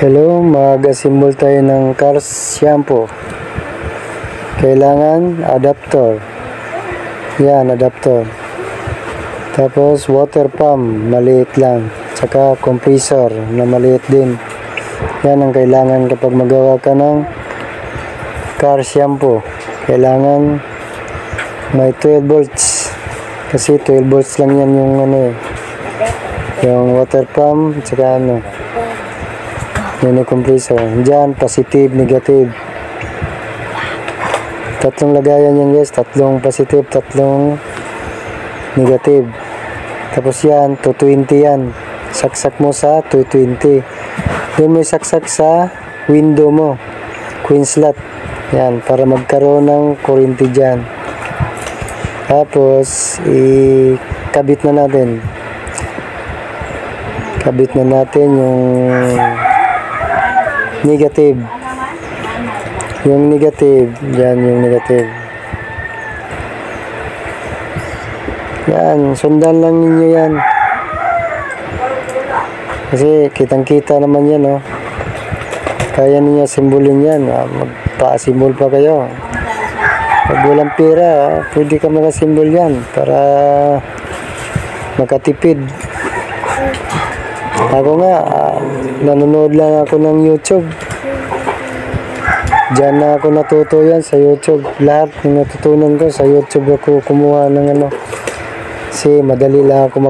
Hello, mag-assemble tayo ng car shampoo. Kailangan adapter. Yan, adapter. Tapos water pump, maliit lang. Tsaka compressor na maliit din. Yan ang kailangan kapag magawa ka ng car shampoo. Kailangan may 12 volts. Kasi 12 volts lang yan yung yung water pump, tsaka yung compressor. Diyan, positive, negative. Tatlong lagayan yan guys. Tatlong positive, tatlong negative. Tapos yan, 220 yan. Saksak mo sa 220. Doon may saksak sa window mo. Queen slot. Yan, para magkaroon ng kuryente dyan. Tapos, ikabit na natin. Kabit na natin yung negative. Yung negative. Yan yung negative. Yan. Sundan lang ninyo yan. Kasi kitang-kita naman yan, oh. Kaya ninyo simbolin yan. Magpa-simbol pa kayo. Pag walang pera, pwede ka mag-simbol yan para makatipid. Ako nga, nanonood lang ako ng YouTube. Diyan na ako natuto yan sa YouTube. Lahat ng natutunan ko sa YouTube ako kumuha ng kasi madali lang ako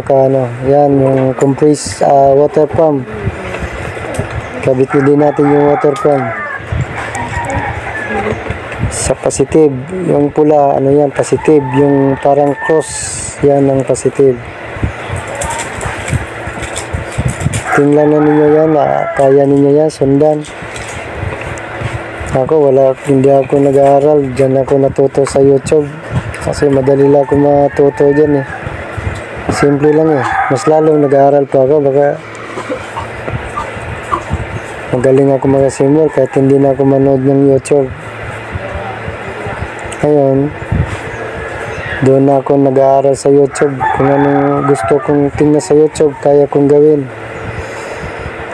yan yung compressed water pump. Kabit din natin yung water pump. Sa positive, yung pula, yan, positive. Yung parang cross, yan ang positive. Tingnan na ninyo yan, kaya ninyo yan, sundan. Ako, hindi ako nag-aaral, dyan ako natuto sa YouTube. Kasi madali lang ako matuto dyan eh. Simple lang eh. Mas lalong nag-aaral pa ako, baka magaling ako mag-assemble kahit hindi na ako manood ng YouTube. Ngayon, doon na ako nag-aaral sa YouTube. Kung anong gusto kong tingnan sa YouTube, kaya kong gawin.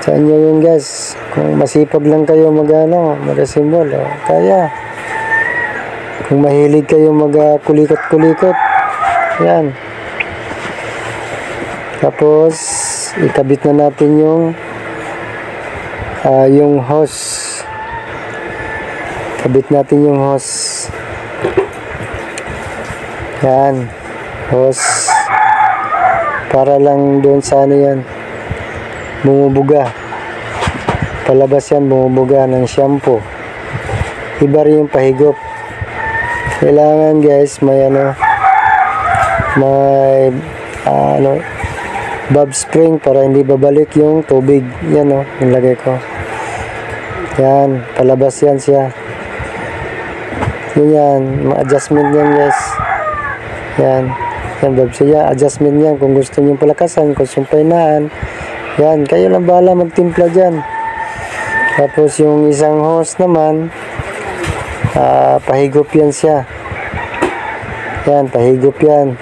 Sa inyo yun guys, kung masipag lang kayo mag-assemble, kaya. Kung mahilig kayo mag-kulikot-kulikot, yan. Tapos, ikabit na natin yung hose. Kabit natin yung hose. Yan, hose. Para lang doon sa yan. Bumubuga. Palabas yan, bumubuga ng shampoo. Iba rin yung pahigop. Kailangan guys, may valve spring para hindi babalik yung tubig. Yan yung lagay ko. Yan, palabas yan siya. Yan, ma-adjustment yan guys. Yan, valve siya, adjustment yan. Kung gusto nyo palakasan, kung sumpainaan, yan, kayo lang bahala magtimpla dyan. Tapos yung isang hose naman, pahigop yan siya. Yan, pahigop yan.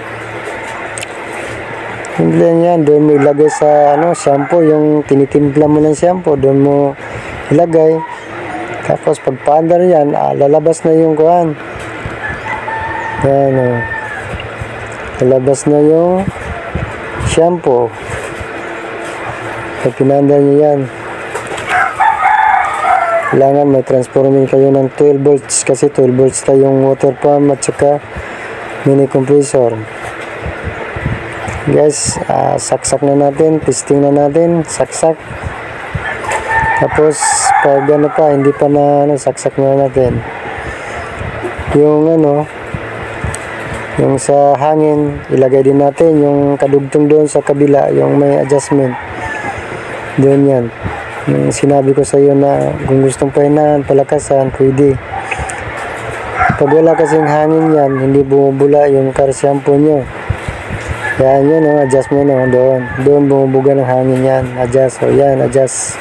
Timpla yan, doon mo ilagay sa shampoo, yung tinitimpla mo ng shampoo, doon mo ilagay. Tapos pag paandar yan, lalabas na yung kuhan. Yan, lalabas na yung shampoo. Pag pinandar nyo yan, kailangan may transforming kayo ng 12 volts kasi 12 volts tayo yung water pump at saka mini compressor. Guys, saksak na natin, testing na natin, saksak. Tapos pag hindi pa saksak na natin yung yung sa hangin, ilagay din natin yung kadugtong doon sa kabila, yung may adjustment doon yan. Yung sinabi ko sa iyo na kung gustong pahinaan, palakasan, pwede. Pag wala kasing hangin yan, hindi bumubula yung car shampoo nyo. Yan yun, adjustment doon. Doon bumubuga ng hangin yan. Adjust, yan, adjust.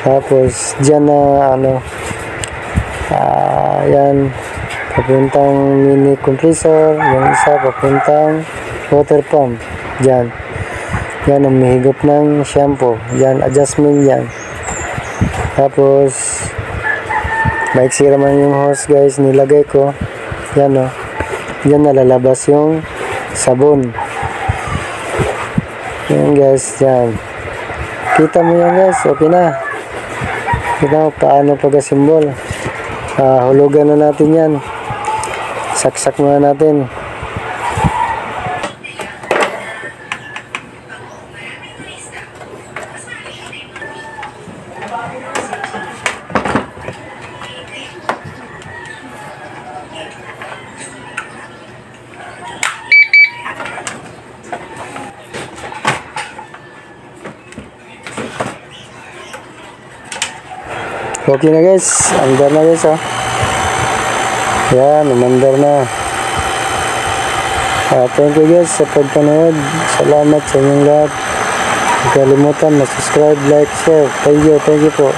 Tapos, dyan yan, papuntang mini compressor, yung isa papuntang water pump. Dyan. Yan, umihigop ng shampoo. Yan, adjustment yan. Tapos, maiksi naman yung hose guys, nilagay ko. Yan o. Yan nalalabas yung sabon. Yan guys, yan. Kita mo yan guys, okay na. Kita mo paano pag-asimbol. Hulugan na natin yan. Saksak muna natin. Okay na guys, andar na guys oh. Yan, umandar na. Thank you guys sa pagpanood. Salamat sa inyong lahat. Huwag kalimutan na subscribe, like, share. Thank you po.